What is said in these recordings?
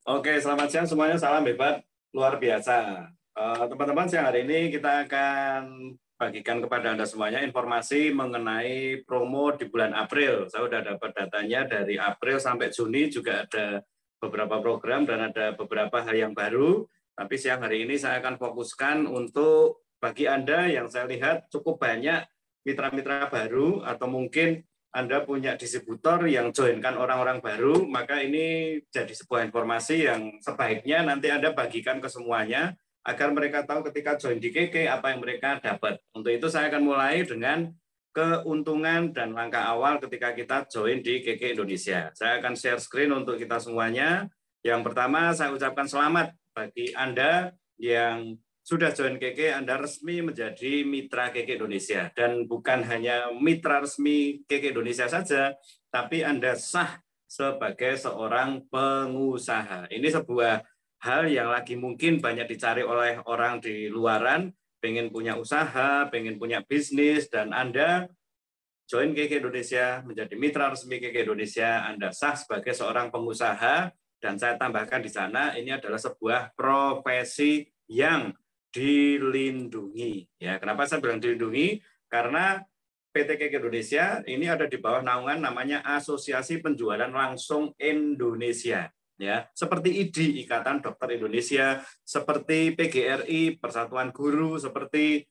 Oke, selamat siang semuanya. Salam hebat, luar biasa. Teman-teman, siang hari ini kita akan bagikan kepada Anda semuanya informasi mengenai promo di bulan April. Saya sudah dapat datanya dari April sampai Juni, juga ada beberapa program dan ada beberapa hal yang baru. Tapi siang hari ini saya akan fokuskan untuk bagi Anda yang saya lihat cukup banyak mitra-mitra baru atau mungkin Anda punya distributor yang joinkan orang-orang baru, maka ini jadi sebuah informasi yang sebaiknya nanti Anda bagikan ke semuanya, agar mereka tahu ketika join di KK apa yang mereka dapat. Untuk itu saya akan mulai dengan keuntungan dan langkah awal ketika kita join di KK Indonesia. Saya akan share screen untuk kita semuanya. Yang pertama saya ucapkan selamat bagi Anda yang sudah join KK, Anda resmi menjadi mitra KK Indonesia. Dan bukan hanya mitra resmi KK Indonesia saja, tapi Anda sah sebagai seorang pengusaha. Ini sebuah hal yang lagi mungkin banyak dicari oleh orang di luaran, pengen punya usaha, pengen punya bisnis, dan Anda join KK Indonesia, menjadi mitra resmi KK Indonesia, Anda sah sebagai seorang pengusaha, dan saya tambahkan di sana, ini adalah sebuah profesi yang dilindungi. Ya, kenapa saya bilang dilindungi? Karena PT KK Indonesia ini ada di bawah naungan namanya Asosiasi Penjualan Langsung Indonesia. Ya, seperti IDI, Ikatan Dokter Indonesia, seperti PGRI, Persatuan Guru, seperti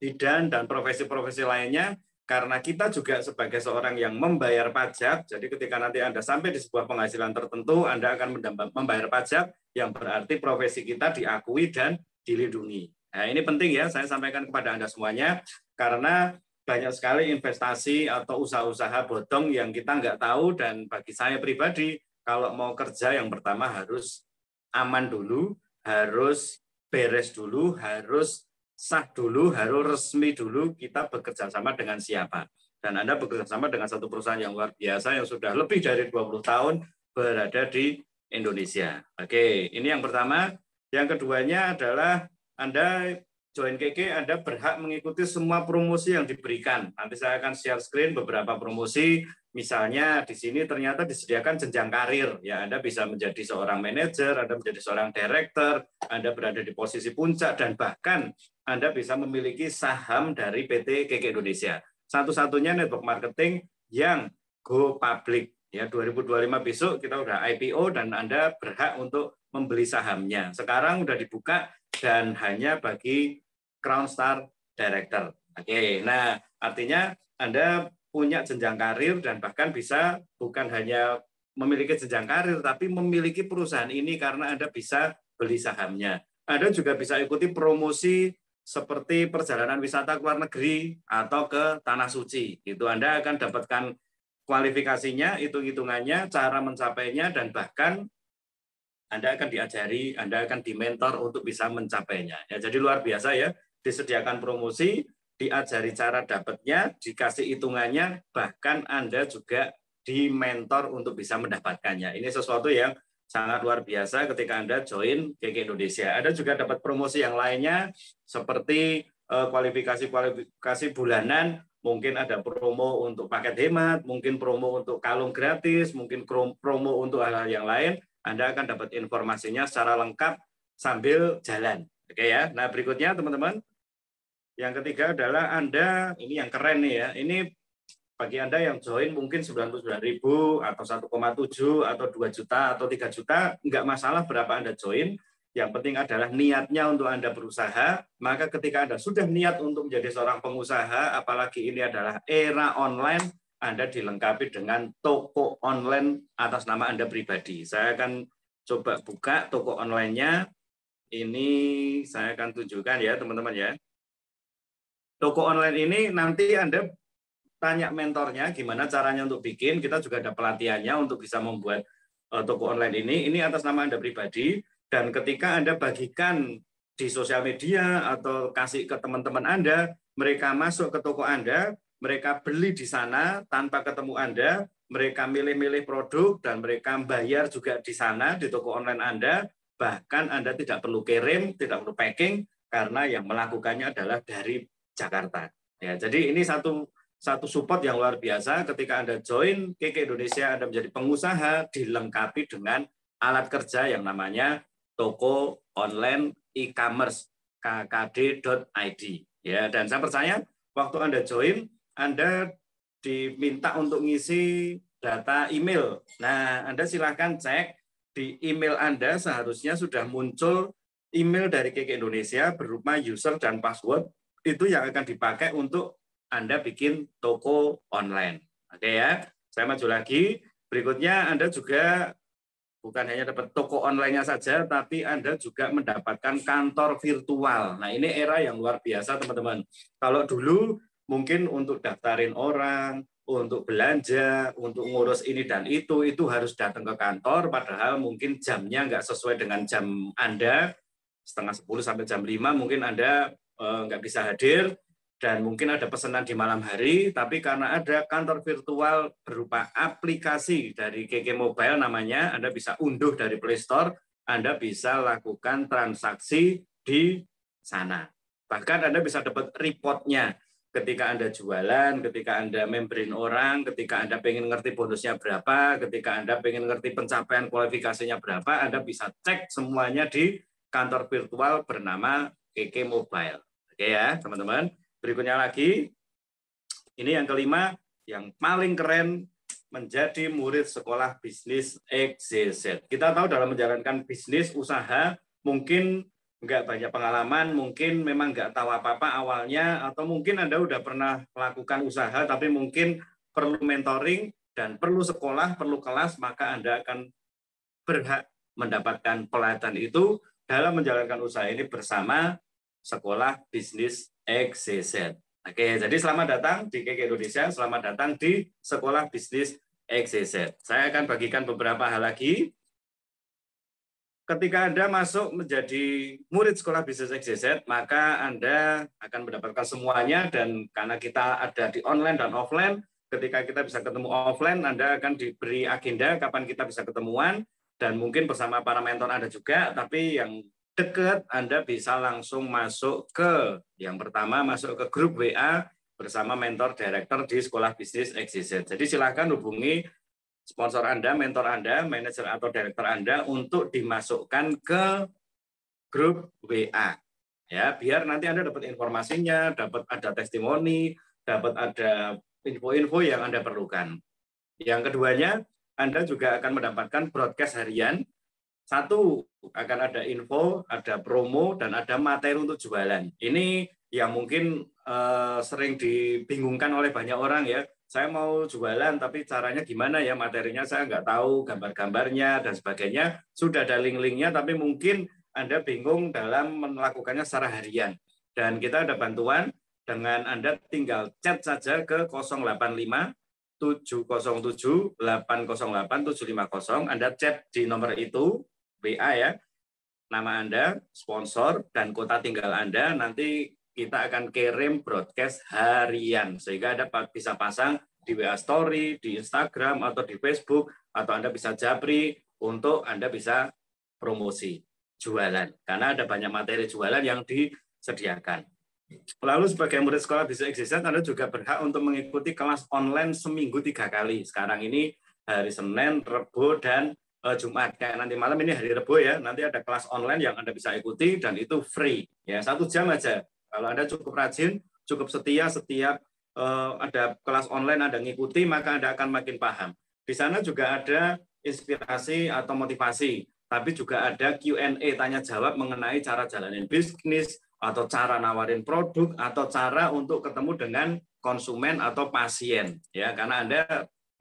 bidan dan profesi-profesi lainnya, karena kita juga sebagai seorang yang membayar pajak, jadi ketika nanti Anda sampai di sebuah penghasilan tertentu, Anda akan membayar pajak, yang berarti profesi kita diakui dan dilindungi. Nah, ini penting ya, saya sampaikan kepada Anda semuanya, karena banyak sekali investasi atau usaha-usaha bodong yang kita nggak tahu, dan bagi saya pribadi, kalau mau kerja yang pertama harus aman dulu, harus beres dulu, harus sah dulu, harus resmi dulu kita bekerja sama dengan siapa. Dan Anda bekerja sama dengan satu perusahaan yang luar biasa yang sudah lebih dari 20 tahun berada di Indonesia. Oke, ini yang pertama. Yang keduanya adalah Anda join KK, Anda berhak mengikuti semua promosi yang diberikan. Nanti saya akan share screen beberapa promosi. Misalnya di sini ternyata disediakan jenjang karir. Ya, Anda bisa menjadi seorang manajer, Anda menjadi seorang director, Anda berada di posisi puncak, dan bahkan Anda bisa memiliki saham dari PT KK Indonesia. Satu-satunya network marketing yang go public. Ya, 2025 besok kita udah IPO dan Anda berhak untuk membeli sahamnya. Sekarang udah dibuka dan hanya bagi Crown Star Director. Oke, nah artinya Anda punya jenjang karir dan bahkan bisa bukan hanya memiliki jenjang karir, tapi memiliki perusahaan ini karena Anda bisa beli sahamnya. Anda juga bisa ikuti promosi seperti perjalanan wisata ke luar negeri atau ke Tanah Suci. Itu Anda akan dapatkan kualifikasinya, hitung-hitungannya, cara mencapainya, dan bahkan Anda akan diajari, Anda akan dimentor untuk bisa mencapainya. Ya, jadi luar biasa ya, disediakan promosi, diajari cara dapatnya, dikasih hitungannya, bahkan Anda juga dimentor untuk bisa mendapatkannya. Ini sesuatu yang sangat luar biasa ketika Anda join KK Indonesia. Anda juga dapat promosi yang lainnya seperti kualifikasi bulanan, mungkin ada promo untuk paket hemat, mungkin promo untuk kalung gratis, mungkin promo untuk hal-hal yang lain. Anda akan dapat informasinya secara lengkap sambil jalan. Oke ya. Nah, berikutnya teman-teman, yang ketiga adalah Anda, ini yang keren nih ya, ini bagi Anda yang join mungkin 99.000 atau 1,7 atau 2 juta atau 3 juta, enggak masalah berapa Anda join, yang penting adalah niatnya untuk Anda berusaha. Maka ketika Anda sudah niat untuk menjadi seorang pengusaha, apalagi ini adalah era online, Anda dilengkapi dengan toko online atas nama Anda pribadi. Saya akan coba buka toko online-nya. Ini saya akan tunjukkan ya teman-teman ya. Toko online ini nanti Anda tanya mentornya gimana caranya untuk bikin. Kita juga ada pelatihannya untuk bisa membuat toko online ini. Ini atas nama Anda pribadi, dan ketika Anda bagikan di sosial media atau kasih ke teman-teman Anda, mereka masuk ke toko Anda, mereka beli di sana tanpa ketemu Anda, mereka milih-milih produk dan mereka bayar juga di sana di toko online Anda. Bahkan Anda tidak perlu kirim, tidak perlu packing, karena yang melakukannya adalah dari Jakarta. Ya, jadi ini satu support yang luar biasa ketika Anda join KK Indonesia, Anda menjadi pengusaha dilengkapi dengan alat kerja yang namanya toko online e-commerce kkd.id. Ya, dan saya percaya waktu Anda join, Anda diminta untuk ngisi data email. Nah, Anda silakan cek di email Anda seharusnya sudah muncul email dari KK Indonesia berupa user dan password itu yang akan dipakai untuk Anda bikin toko online. Oke ya, saya maju lagi. Berikutnya Anda juga bukan hanya dapat toko online-nya saja, tapi Anda juga mendapatkan kantor virtual. Nah, ini era yang luar biasa, teman-teman. Kalau dulu mungkin untuk daftarin orang, untuk belanja, untuk ngurus ini dan itu harus datang ke kantor, padahal mungkin jamnya nggak sesuai dengan jam Anda, setengah 10 sampai jam 5, mungkin Anda nggak bisa hadir, dan mungkin ada pesanan di malam hari, tapi karena ada kantor virtual berupa aplikasi dari KK Mobile namanya, Anda bisa unduh dari Play Store, Anda bisa lakukan transaksi di sana. Bahkan Anda bisa dapat reportnya ketika Anda jualan, ketika Anda memberin orang, ketika Anda pengen ngerti bonusnya berapa, ketika Anda pengen ngerti pencapaian kualifikasinya berapa, Anda bisa cek semuanya di kantor virtual bernama KK Mobile. Oke ya, teman-teman. Berikutnya lagi, ini yang kelima, yang paling keren, menjadi murid sekolah bisnis XYZ. Kita tahu dalam menjalankan bisnis, usaha, mungkin nggak banyak pengalaman, mungkin memang nggak tahu apa-apa awalnya, atau mungkin Anda udah pernah melakukan usaha, tapi mungkin perlu mentoring, dan perlu sekolah, perlu kelas, maka Anda akan berhak mendapatkan pelatihan itu dalam menjalankan usaha ini bersama Sekolah Bisnis XYZ. Oke, jadi selamat datang di KK Indonesia, selamat datang di Sekolah Bisnis XYZ. Saya akan bagikan beberapa hal lagi. Ketika Anda masuk menjadi murid Sekolah Bisnis XYZ, maka Anda akan mendapatkan semuanya, dan karena kita ada di online dan offline, ketika kita bisa ketemu offline, Anda akan diberi agenda kapan kita bisa ketemuan, dan mungkin bersama para mentor Anda juga, tapi yang dekat, Anda bisa langsung masuk ke, yang pertama masuk ke grup WA bersama mentor director di Sekolah Bisnis XYZ. Jadi silakan hubungi sponsor Anda, mentor Anda, manajer atau director Anda untuk dimasukkan ke grup WA. Ya, biar nanti Anda dapat informasinya, dapat ada testimoni, dapat ada info-info yang Anda perlukan. Yang keduanya, Anda juga akan mendapatkan broadcast harian. Satu, akan ada info, ada promo, dan ada materi untuk jualan. Ini yang mungkin sering dibingungkan oleh banyak orang ya. Saya mau jualan, tapi caranya gimana ya, materinya saya nggak tahu, gambar-gambarnya, dan sebagainya. Sudah ada link-linknya, tapi mungkin Anda bingung dalam melakukannya secara harian. Dan kita ada bantuan, dengan Anda tinggal chat saja ke 085 707 808 750. Anda chat di nomor itu, WA ya, nama Anda, sponsor, dan kota tinggal Anda, nanti kita akan kirim broadcast harian, sehingga Anda bisa pasang di WA Story, di Instagram, atau di Facebook, atau Anda bisa japri untuk Anda bisa promosi jualan, karena ada banyak materi jualan yang disediakan. Lalu sebagai murid Sekolah Bisnis XYZ, Anda juga berhak untuk mengikuti kelas online seminggu 3 kali. Sekarang ini hari Senin, Rabu, dan Jumat. Kayak nanti malam ini hari Rabu ya, nanti ada kelas online yang Anda bisa ikuti, dan itu free. Ya, 1 jam aja. Kalau Anda cukup rajin, cukup setia, setiap ada kelas online Anda ngikuti, maka Anda akan makin paham. Di sana juga ada inspirasi atau motivasi, tapi juga ada Q&A, tanya jawab mengenai cara jalanin bisnis, atau cara nawarin produk, atau cara untuk ketemu dengan konsumen atau pasien. Ya, karena Anda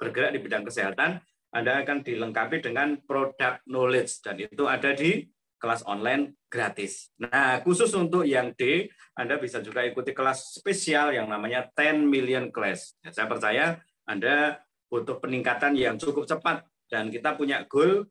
bergerak di bidang kesehatan, Anda akan dilengkapi dengan product knowledge, dan itu ada di kelas online gratis. Nah, khusus untuk yang D, Anda bisa juga ikuti kelas spesial yang namanya 10 million class. Ya, saya percaya Anda butuh peningkatan yang cukup cepat, dan kita punya goal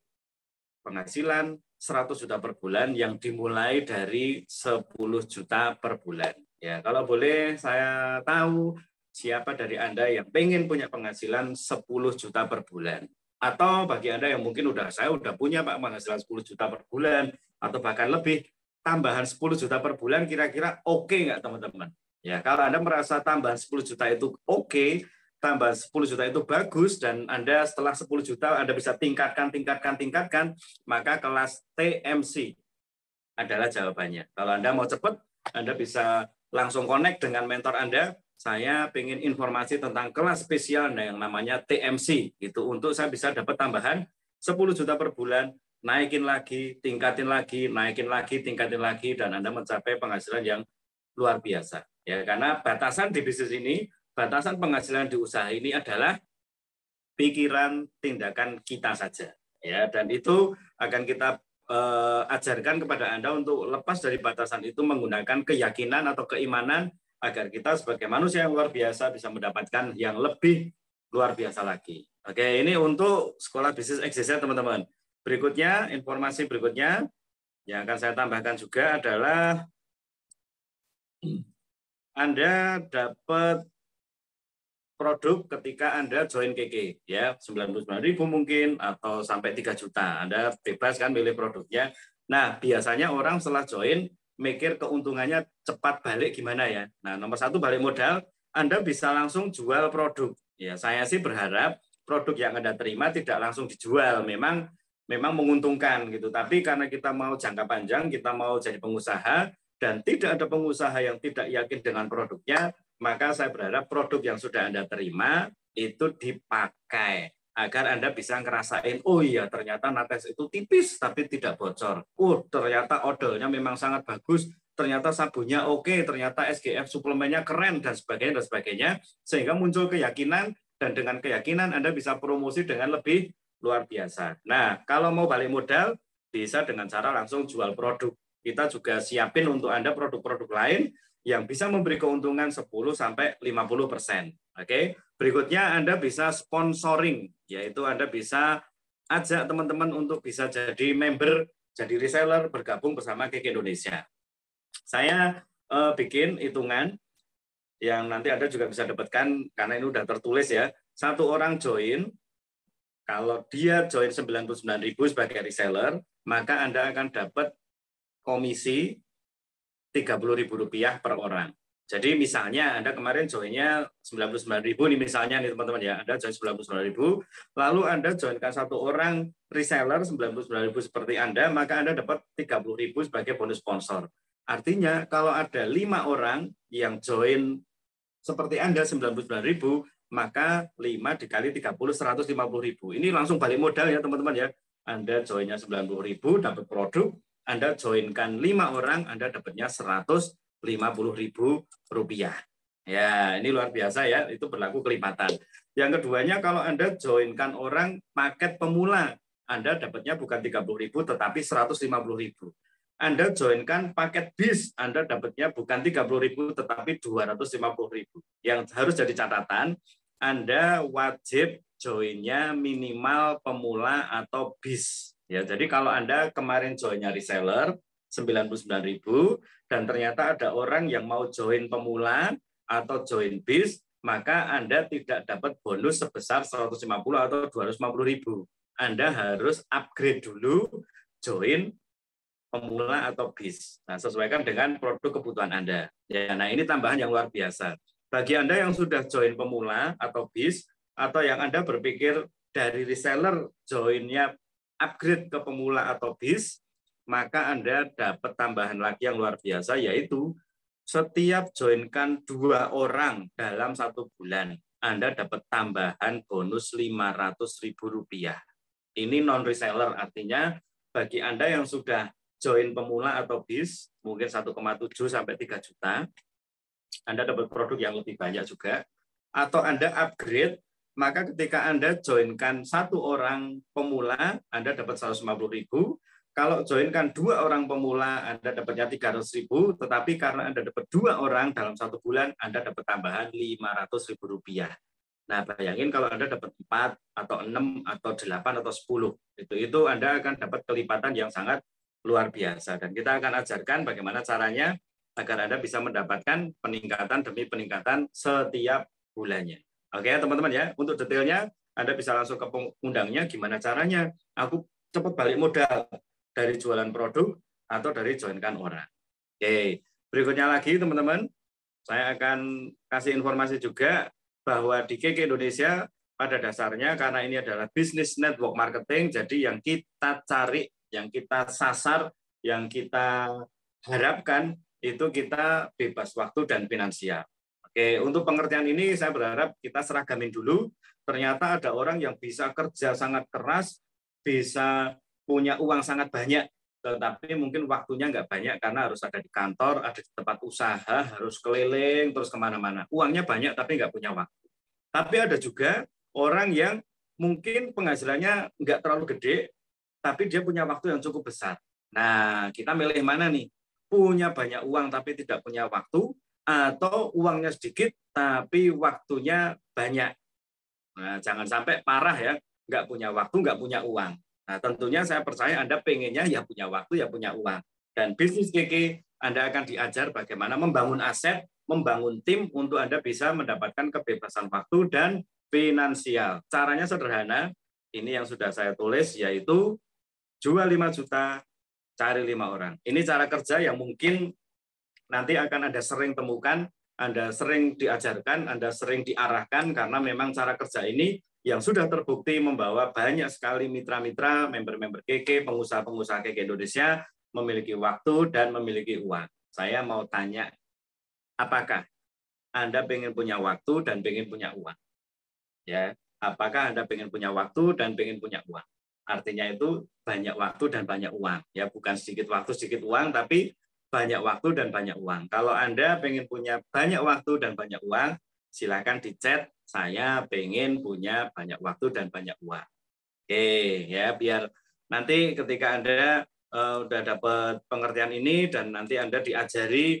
penghasilan 100 juta per bulan yang dimulai dari 10 juta per bulan. Ya, kalau boleh saya tahu siapa dari Anda yang pengen punya penghasilan 10 juta per bulan? Atau bagi Anda yang mungkin saya udah punya Pak penghasilan 10 juta per bulan, atau bahkan lebih, tambahan 10 juta per bulan kira-kira oke nggak teman-teman? Ya, kalau Anda merasa tambahan 10 juta itu oke, tambah 10 juta itu bagus dan Anda setelah 10 juta Anda bisa tingkatkan, maka kelas TMC adalah jawabannya. Kalau Anda mau cepat, Anda bisa langsung connect dengan mentor Anda. Saya ingin informasi tentang kelas spesial yang namanya TMC, gitu, untuk saya bisa dapat tambahan 10 juta per bulan, naikin lagi, tingkatin lagi, naikin lagi, tingkatin lagi, dan Anda mencapai penghasilan yang luar biasa. Ya, karena batasan di bisnis ini, batasan penghasilan di usaha ini adalah pikiran, tindakan kita saja. Ya, dan itu akan kita ajarkan kepada Anda untuk lepas dari batasan itu menggunakan keyakinan atau keimanan agar kita sebagai manusia yang luar biasa bisa mendapatkan yang lebih luar biasa lagi. Oke, ini untuk Sekolah Bisnis XYZ, teman-teman. Berikutnya, informasi berikutnya yang akan saya tambahkan juga adalah Anda dapat produk ketika Anda join KK, ya, 99.000 mungkin atau sampai 3 juta. Anda bebas kan milih produknya. Nah, biasanya orang setelah join mikir keuntungannya cepat balik gimana ya. Nah, nomor satu balik modal, Anda bisa langsung jual produk. Ya, saya sih berharap produk yang Anda terima tidak langsung dijual. Memang menguntungkan gitu. Tapi karena kita mau jangka panjang, kita mau jadi pengusaha dan tidak ada pengusaha yang tidak yakin dengan produknya, maka saya berharap produk yang sudah Anda terima itu dipakai agar Anda bisa ngerasain, oh iya ternyata nates itu tipis tapi tidak bocor. Oh ternyata odolnya memang sangat bagus, ternyata sabunnya oke, ternyata SGF suplemennya keren dan sebagainya, sehingga muncul keyakinan dan dengan keyakinan Anda bisa promosi dengan lebih luar biasa. Nah, kalau mau balik modal bisa dengan cara langsung jual produk. Kita juga siapin untuk Anda produk-produk lain yang bisa memberi keuntungan 10-50%. Oke, berikutnya Anda bisa sponsoring, yaitu Anda bisa ajak teman-teman untuk bisa jadi member, jadi reseller, bergabung bersama KK Indonesia. Saya bikin hitungan yang nanti Anda juga bisa dapatkan karena ini udah tertulis ya. Satu orang join, kalau dia join 99.000 sebagai reseller, maka Anda akan dapat komisi Rp30.000 per orang. Jadi misalnya Anda kemarin joinnya 99.000 nih misalnya nih teman-teman ya, Anda join 99.000, lalu Anda joinkan satu orang reseller 99.000 seperti Anda, maka Anda dapat 30.000 sebagai bonus sponsor. Artinya kalau ada 5 orang yang join seperti Anda 99.000, maka 5 dikali 30 150.000. Ini langsung balik modal ya teman-teman ya. Anda joinnya 90.000 dapat produk, Anda joinkan 5 orang, Anda dapatnya Rp150.000. Ya, ini luar biasa ya, itu berlaku kelipatan. Yang keduanya, kalau Anda joinkan orang paket pemula, Anda dapatnya bukan 30.000 tetapi 150.000. Anda joinkan paket bis, Anda dapatnya bukan 30.000 tetapi 250.000. Yang harus jadi catatan, Anda wajib joinnya minimal pemula atau bis. Ya, jadi kalau Anda kemarin joinnya reseller 99.000 dan ternyata ada orang yang mau join pemula atau join bis, maka Anda tidak dapat bonus sebesar 150 atau 250.000. Anda harus upgrade dulu join pemula atau bis. Nah, sesuaikan dengan produk kebutuhan Anda. Ya, nah ini tambahan yang luar biasa. Bagi Anda yang sudah join pemula atau bis, atau yang Anda berpikir dari reseller joinnya upgrade ke pemula atau bis, maka Anda dapat tambahan lagi yang luar biasa, yaitu setiap joinkan 2 orang dalam 1 bulan, Anda dapat tambahan bonus Rp500.000. Ini non-reseller, artinya bagi Anda yang sudah join pemula atau bis, mungkin 1,7 sampai 3 juta, Anda dapat produk yang lebih banyak juga. Atau Anda upgrade, maka ketika Anda joinkan 1 orang pemula, Anda dapat 150.000. Kalau joinkan 2 orang pemula, Anda dapatnya 300.000, tetapi karena Anda dapat 2 orang dalam 1 bulan, Anda dapat tambahan Rp500.000. Nah, bayangin kalau Anda dapat 4 atau 6 atau 8 atau 10, itu Anda akan dapat kelipatan yang sangat luar biasa. Dan kita akan ajarkan bagaimana caranya agar Anda bisa mendapatkan peningkatan demi peningkatan setiap bulannya. Oke, teman-teman ya, untuk detailnya Anda bisa langsung ke pengundangnya, gimana caranya. Aku cepat balik modal dari jualan produk atau dari joinkan orang. Oke, berikutnya lagi teman-teman, saya akan kasih informasi juga bahwa di KK Indonesia pada dasarnya karena ini adalah bisnis network marketing, jadi yang kita cari, yang kita sasar, yang kita harapkan itu kita bebas waktu dan finansial. Oke, untuk pengertian ini saya berharap kita seragamin dulu. Ternyata ada orang yang bisa kerja sangat keras, bisa punya uang sangat banyak, tetapi mungkin waktunya nggak banyak karena harus ada di kantor, ada di tempat usaha, harus keliling, terus kemana-mana. Uangnya banyak tapi nggak punya waktu. Tapi ada juga orang yang mungkin penghasilannya nggak terlalu gede, tapi dia punya waktu yang cukup besar. Nah, kita milih mana nih? Punya banyak uang tapi tidak punya waktu, atau uangnya sedikit tapi waktunya banyak. Nah, jangan sampai parah ya, nggak punya waktu, nggak punya uang. Nah, tentunya saya percaya Anda pengennya ya punya waktu, ya punya uang. Dan bisnis KK, Anda akan diajar bagaimana membangun aset, membangun tim untuk Anda bisa mendapatkan kebebasan waktu dan finansial. Caranya sederhana, ini yang sudah saya tulis, yaitu jual 5 juta, cari 5 orang. Ini cara kerja yang mungkin nanti akan Anda sering temukan, Anda sering diajarkan, Anda sering diarahkan, karena memang cara kerja ini yang sudah terbukti membawa banyak sekali mitra-mitra, member-member KK, pengusaha-pengusaha KK Indonesia memiliki waktu dan memiliki uang. Saya mau tanya, apakah Anda pengen punya waktu dan pengen punya uang? Ya, apakah Anda pengen punya waktu dan pengen punya uang? Artinya itu banyak waktu dan banyak uang. Ya, bukan sedikit waktu, sedikit uang, tapi banyak waktu dan banyak uang. Kalau Anda pengen punya banyak waktu dan banyak uang, silakan di chat, saya pengen punya banyak waktu dan banyak uang. Oke, ya, biar nanti ketika Anda udah dapat pengertian ini dan nanti Anda diajari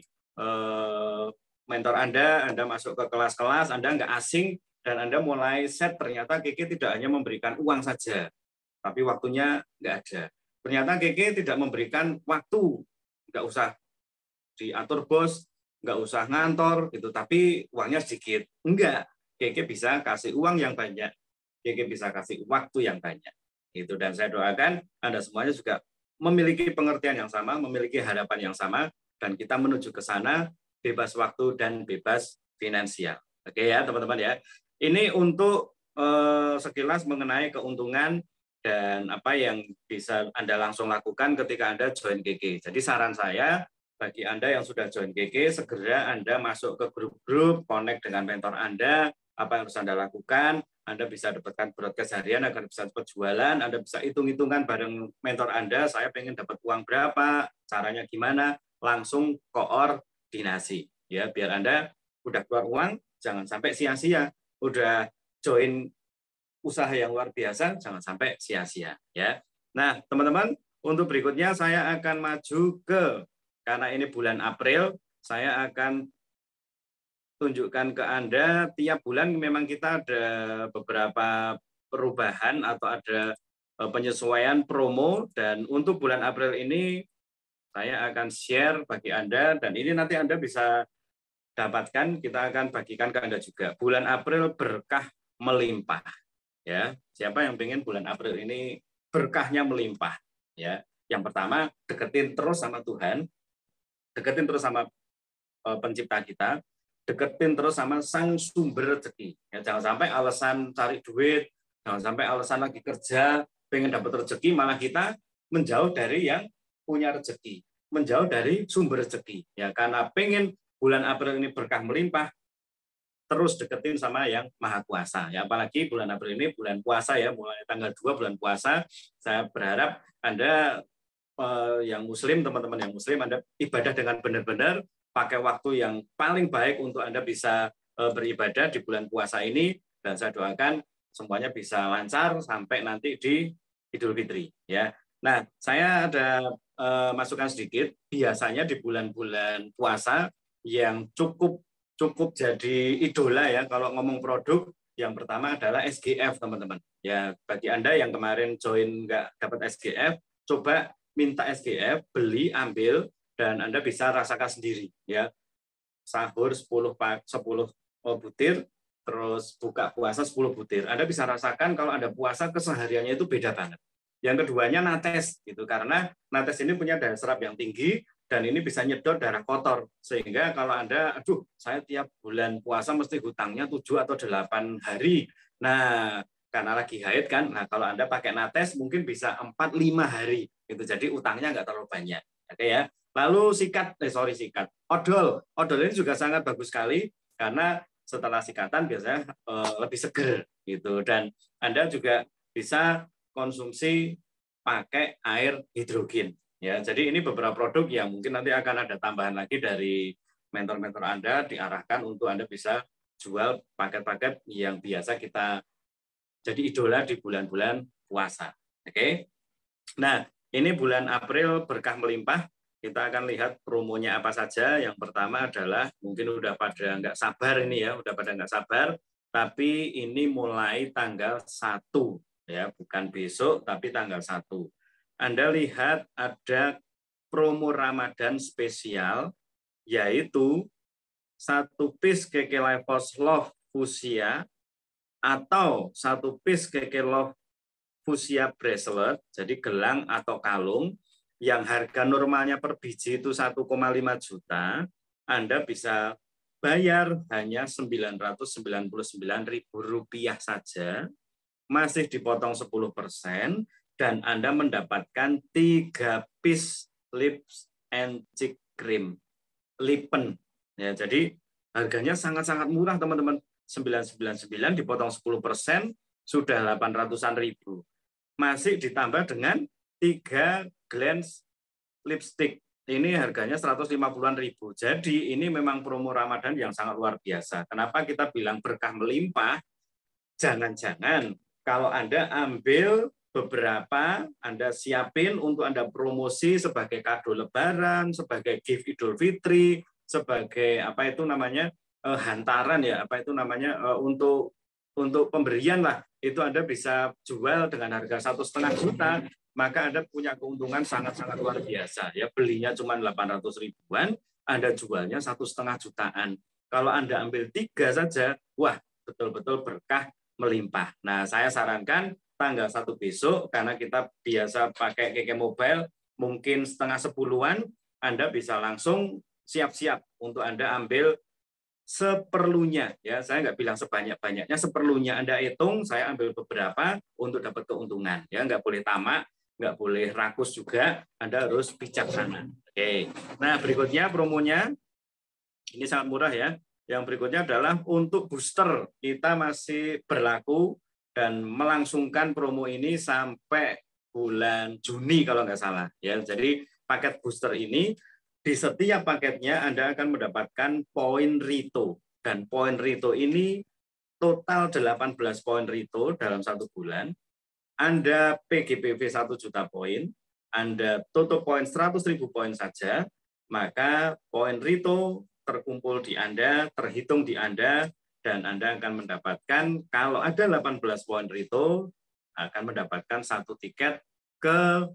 mentor Anda masuk ke kelas-kelas, Anda nggak asing, dan Anda mulai set ternyata Kiki tidak hanya memberikan uang saja, tapi waktunya nggak ada. Ternyata Kiki tidak memberikan waktu, nggak usah diatur bos, nggak usah ngantor gitu, tapi uangnya sedikit. Enggak, Kiki bisa kasih uang yang banyak, Kiki bisa kasih waktu yang banyak. Gitu. Dan saya doakan Anda semuanya juga memiliki pengertian yang sama, memiliki harapan yang sama, dan kita menuju ke sana bebas waktu dan bebas finansial. Oke ya teman-teman ya. Ini untuk sekilas mengenai keuntungan dan apa yang bisa Anda langsung lakukan ketika Anda join KK. Jadi saran saya bagi Anda yang sudah join KK, segera Anda masuk ke grup-grup, connect dengan mentor Anda, apa yang harus Anda lakukan, Anda bisa dapatkan broadcast harian agar bisa cepat jualan, Anda bisa hitung-hitungan bareng mentor Anda, saya pengen dapat uang berapa, caranya gimana, langsung koordinasi. Ya, biar Anda udah keluar uang, jangan sampai sia-sia. Udah join usaha yang luar biasa, jangan sampai sia-sia. Ya. Nah, teman-teman, untuk berikutnya saya akan maju ke, karena ini bulan April, saya akan tunjukkan ke Anda tiap bulan memang kita ada beberapa perubahan atau ada penyesuaian promo, dan untuk bulan April ini saya akan share bagi Anda, dan ini nanti Anda bisa dapatkan, kita akan bagikan ke Anda juga. Bulan April berkah melimpah. Ya, siapa yang pengen bulan April ini berkahnya melimpah? Ya, yang pertama deketin terus sama Tuhan, deketin terus sama pencipta kita, deketin terus sama sang sumber rezeki. Ya, jangan sampai alasan cari duit, jangan sampai alasan lagi kerja, pengen dapat rezeki, malah kita menjauh dari yang punya rezeki, menjauh dari sumber rezeki. Ya, karena pengen bulan April ini berkah melimpah, terus deketin sama yang Maha Kuasa. Ya, apalagi bulan April ini bulan puasa ya, mulai tanggal 2 bulan puasa, saya berharap Anda yang muslim, teman-teman yang muslim, Anda ibadah dengan benar-benar, pakai waktu yang paling baik untuk Anda bisa beribadah di bulan puasa ini, dan saya doakan semuanya bisa lancar sampai nanti di Idul Fitri ya. Nah, saya ada masukan sedikit, biasanya di bulan-bulan puasa yang cukup jadi idola ya kalau ngomong produk, yang pertama adalah SGF teman-teman. Ya, bagi Anda yang kemarin join nggak dapat SGF, coba minta SGF, beli, ambil, dan Anda bisa rasakan sendiri ya. Sahur 10 butir, terus buka puasa 10 butir. Anda bisa rasakan kalau Anda puasa kesehariannya itu beda banget. Yang keduanya nates gitu, karena nates ini punya daya serap yang tinggi, dan ini bisa nyedot darah kotor. Sehingga kalau Anda, aduh, saya tiap bulan puasa mesti hutangnya 7 atau 8 hari. Nah, karena lagi haid kan, nah kalau Anda pakai Nates mungkin bisa 4-5 hari. Gitu. Jadi utangnya nggak terlalu banyak. Oke ya. Lalu sikat, sikat. Odol ini juga sangat bagus sekali karena setelah sikatan biasanya lebih seger gitu. Dan Anda juga bisa konsumsi pakai air hidrogen. Ya, jadi ini beberapa produk yang mungkin nanti akan ada tambahan lagi dari mentor-mentor Anda diarahkan untuk Anda bisa jual paket-paket yang biasa kita jadi idola di bulan-bulan puasa. Oke. Nah, ini bulan April berkah melimpah. Kita akan lihat promonya apa saja. Yang pertama adalah mungkin udah pada nggak sabar ini ya, udah pada nggak sabar. Tapi ini mulai tanggal 1 ya, bukan besok tapi tanggal 1. Anda lihat ada promo Ramadan spesial yaitu 1 piece Keke Lifehouse Love Fuchsia atau 1 piece Keke Love Fuchsia bracelet, jadi gelang atau kalung, yang harga normalnya per biji itu 1,5 juta, Anda bisa bayar hanya Rp999.000 saja, masih dipotong 10%, dan Anda mendapatkan 3 piece lips and cheek cream, lipen. Ya, jadi harganya sangat-sangat murah teman-teman, 999 dipotong 10%, sudah 800-an ribu. Masih ditambah dengan 3 glance lipstick. Ini harganya 150-an ribu. Jadi ini memang promo Ramadan yang sangat luar biasa. Kenapa kita bilang berkah melimpah? Jangan-jangan kalau Anda ambil beberapa, Anda siapin untuk Anda promosi sebagai kado lebaran, sebagai gift Idul Fitri, sebagai apa itu namanya hantaran ya, apa itu namanya untuk pemberian lah, itu Anda bisa jual dengan harga 1,5 juta, maka Anda punya keuntungan sangat-sangat luar biasa. Ya, belinya cuma 800 ribuan, Anda jualnya 1,5 jutaan. Kalau Anda ambil 3 saja, wah, betul-betul berkah melimpah. Nah, saya sarankan tanggal 1 besok, karena kita biasa pakai Keke Mobile, mungkin setengah 10-an, Anda bisa langsung siap-siap untuk Anda ambil seperlunya, ya, saya nggak bilang sebanyak-banyaknya, seperlunya Anda hitung, saya ambil beberapa untuk dapat keuntungan, ya, nggak boleh tamak, nggak boleh rakus juga, Anda harus bijaksana. Oke, nah berikutnya promonya, ini sangat murah ya, yang berikutnya adalah untuk booster, kita masih berlaku dan melangsungkan promo ini sampai bulan Juni kalau nggak salah, ya, jadi paket booster ini di setiap paketnya Anda akan mendapatkan poin Rito. Dan poin Rito ini total 18 poin Rito dalam 1 bulan. Anda PGPV 1 juta poin, Anda tutup poin 100.000 poin saja, maka poin Rito terkumpul di Anda, terhitung di Anda, dan Anda akan mendapatkan, kalau ada 18 poin Rito, akan mendapatkan 1 tiket ke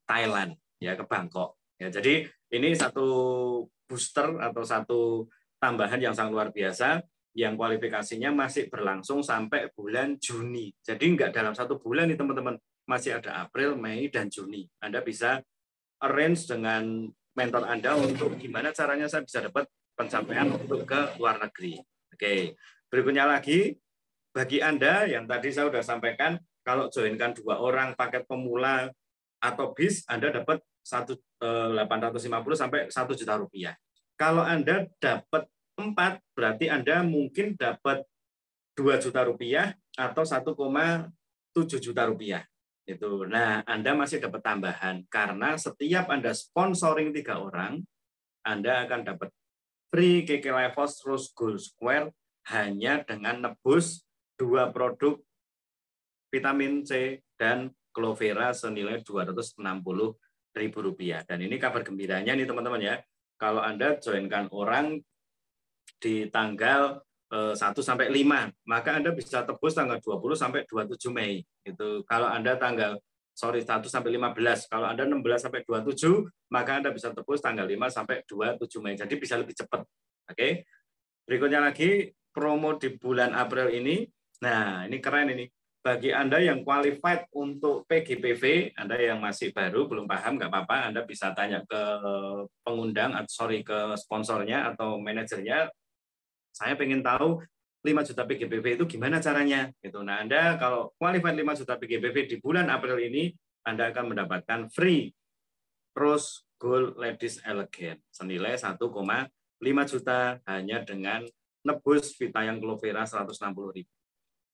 Thailand, ya, ke Bangkok. Ya, jadi ini satu booster atau satu tambahan yang sangat luar biasa yang kualifikasinya masih berlangsung sampai bulan Juni. Jadi enggak dalam 1 bulan nih teman-teman, masih ada April, Mei, dan Juni. Anda bisa arrange dengan mentor Anda untuk gimana caranya saya bisa dapat pencapaian untuk ke luar negeri. Oke, berikutnya lagi, bagi Anda yang tadi saya sudah sampaikan, kalau joinkan 2 orang paket pemula atau bis, Anda dapat 850 sampai 1 juta rupiah. Kalau Anda dapat 4, berarti Anda mungkin dapat 2 juta rupiah atau 1,7 juta rupiah. Itu. Nah, Anda masih dapat tambahan karena setiap Anda sponsoring 3 orang, Anda akan dapat free Keke Lifehouse Rose Gold Square hanya dengan nebus 2 produk vitamin C dan Clovera senilai Rp260.000. Dan ini kabar gembiranya nih teman-teman ya. Kalau Anda joinkan orang di tanggal 1 sampai 5, maka Anda bisa tebus tanggal 20 sampai 27 Mei. Itu kalau Anda 1 sampai 15. Kalau Anda 16 sampai 27, maka Anda bisa tebus tanggal 5 sampai 27 Mei. Jadi bisa lebih cepat. Oke. Berikutnya lagi promo di bulan April ini. Nah, ini keren ini. bagi Anda yang qualified untuk PGPV, Anda yang masih baru, belum paham, nggak apa-apa, Anda bisa tanya ke pengundang, ke sponsornya atau manajernya, saya pengen tahu 5 juta PGPV itu gimana caranya. Gitu. Nah, Anda kalau qualified 5 juta PGPV di bulan April ini, Anda akan mendapatkan free Rose Gold Ladies Elegant senilai 1,5 juta hanya dengan nebus Vitayang Clovera 160.000.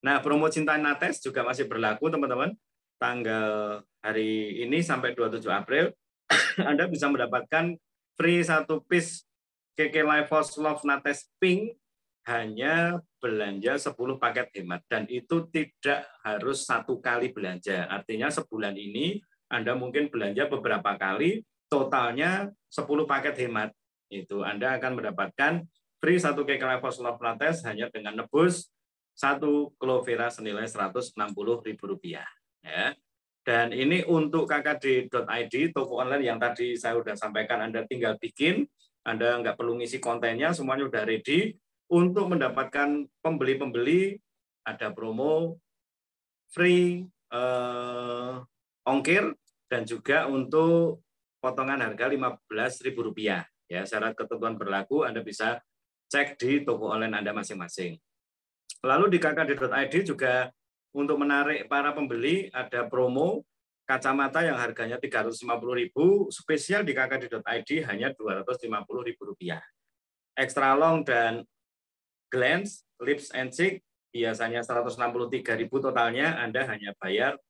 Nah, promo Cinta Nates juga masih berlaku, teman-teman. Tanggal hari ini sampai 27 April, Anda bisa mendapatkan free 1 piece KK Life Force Love Nates Pink hanya belanja 10 paket hemat. Dan itu tidak harus 1 kali belanja. Artinya sebulan ini Anda mungkin belanja beberapa kali, totalnya 10 paket hemat. Itu Anda akan mendapatkan free 1 KK Life Force Love Nates hanya dengan nebus 1 Clovera senilai Rp160.000 ya. Dan ini untuk kkd.id, toko online yang tadi saya sudah sampaikan, Anda tinggal bikin, Anda nggak perlu ngisi kontennya, semuanya sudah ready. Untuk mendapatkan pembeli-pembeli, ada promo free ongkir, dan juga untuk potongan harga Rp15.000. Ya, syarat ketentuan berlaku, Anda bisa cek di toko online Anda masing-masing. Lalu di kkd.id juga untuk menarik para pembeli ada promo kacamata yang harganya Rp350.000, spesial di kkd.id hanya Rp250.000. Extra long dan glance, lips and cheek biasanya Rp163.000 totalnya, Anda hanya bayar,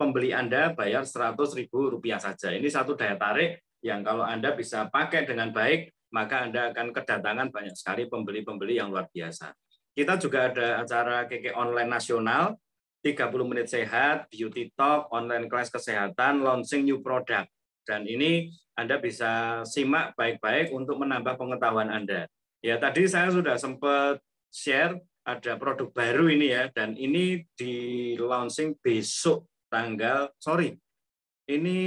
pembeli Anda bayar Rp100.000 saja. Ini satu daya tarik yang kalau Anda bisa pakai dengan baik, maka Anda akan kedatangan banyak sekali pembeli-pembeli yang luar biasa. Kita juga ada acara KK online nasional, 30 menit sehat, beauty talk, online kelas kesehatan, launching new product. Dan ini Anda bisa simak baik-baik untuk menambah pengetahuan Anda. Ya, tadi saya sudah sempat share ada produk baru ini ya, dan ini di launching besok ini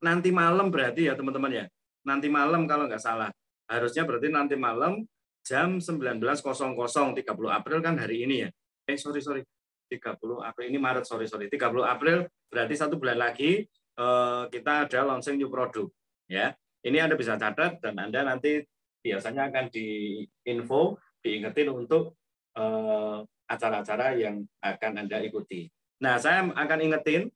nanti malam berarti ya teman-teman ya. Nanti malam kalau nggak salah. Harusnya berarti nanti malam jam 19.00, 30 April kan hari ini ya. 30 April, ini Maret, 30 April berarti 1 bulan lagi kita ada launching new produk. Ya, ini Anda bisa catat dan Anda nanti biasanya akan diingetin untuk acara-acara yang akan Anda ikuti. Nah, saya akan ingetin,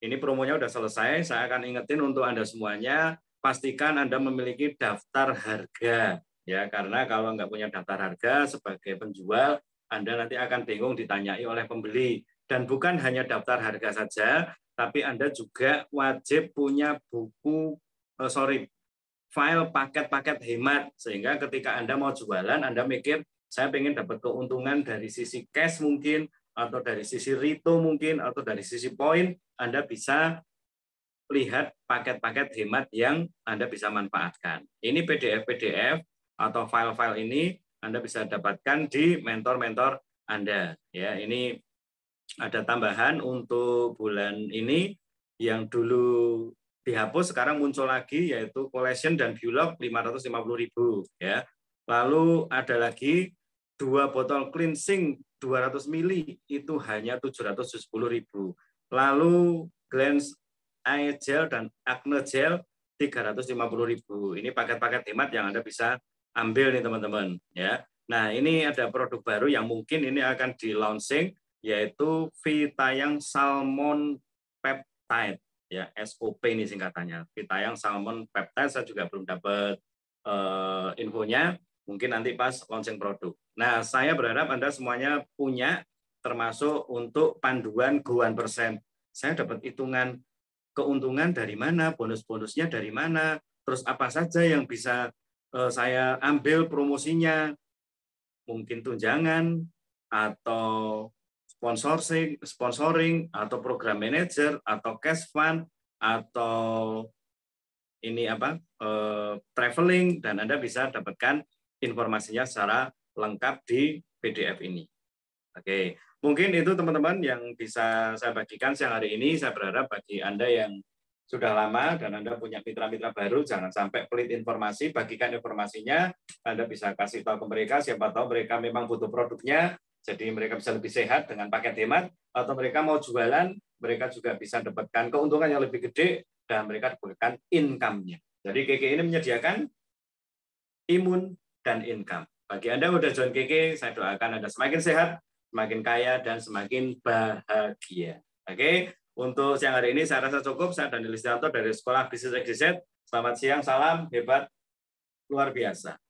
ini promonya udah selesai, saya akan ingetin untuk Anda semuanya, pastikan Anda memiliki daftar harga. Ya, karena kalau nggak punya daftar harga sebagai penjual, Anda nanti akan bingung ditanyai oleh pembeli. Dan bukan hanya daftar harga saja, tapi Anda juga wajib punya file paket-paket hemat. Sehingga ketika Anda mau jualan, Anda mikir, saya pengen dapat keuntungan dari sisi cash mungkin, atau dari sisi rito mungkin, atau dari sisi poin, Anda bisa lihat paket-paket hemat yang Anda bisa manfaatkan. Ini PDF-PDF atau file-file ini Anda bisa dapatkan di mentor-mentor Anda. Ya, ini ada tambahan untuk bulan ini yang dulu dihapus sekarang muncul lagi, yaitu collection dan viewlog 550.000 ya. Lalu ada lagi 2 botol cleansing 200 ml itu hanya 770.000. Lalu glance eye gel dan acne gel 350.000. Ini paket-paket hemat yang Anda bisa ambil nih teman-teman ya. Nah, ini ada produk baru yang mungkin ini akan di launching, yaitu Vitayang Salmon Peptide ya, SOP ini singkatannya. Vitayang Salmon Peptide, saya juga belum dapat infonya, mungkin nanti pas launching produk. Nah, saya berharap Anda semuanya punya, termasuk untuk panduan Go 1%. Saya dapat hitungan keuntungan dari mana, bonus-bonusnya dari mana, terus apa saja yang bisa saya ambil promosinya, mungkin tunjangan atau sponsoring atau program manager atau cash fund atau ini traveling, dan Anda bisa dapatkan informasinya secara lengkap di PDF ini. Oke, mungkin itu teman-teman yang bisa saya bagikan siang hari ini. Saya berharap bagi Anda yang sudah lama dan Anda punya mitra-mitra baru, jangan sampai pelit informasi, bagikan informasinya. Anda bisa kasih tahu ke mereka, siapa tahu mereka memang butuh produknya, jadi mereka bisa lebih sehat dengan paket hemat, atau mereka mau jualan, mereka juga bisa dapatkan keuntungan yang lebih gede dan mereka dapatkan income-nya. Jadi KK ini menyediakan imun dan income. Bagi Anda yang sudah join KK, saya doakan Anda semakin sehat, semakin kaya, dan semakin bahagia. Oke, untuk siang hari ini saya rasa cukup. Saya Daniel Listianto dari Sekolah Bisnis XYZ. Selamat siang, salam hebat, luar biasa.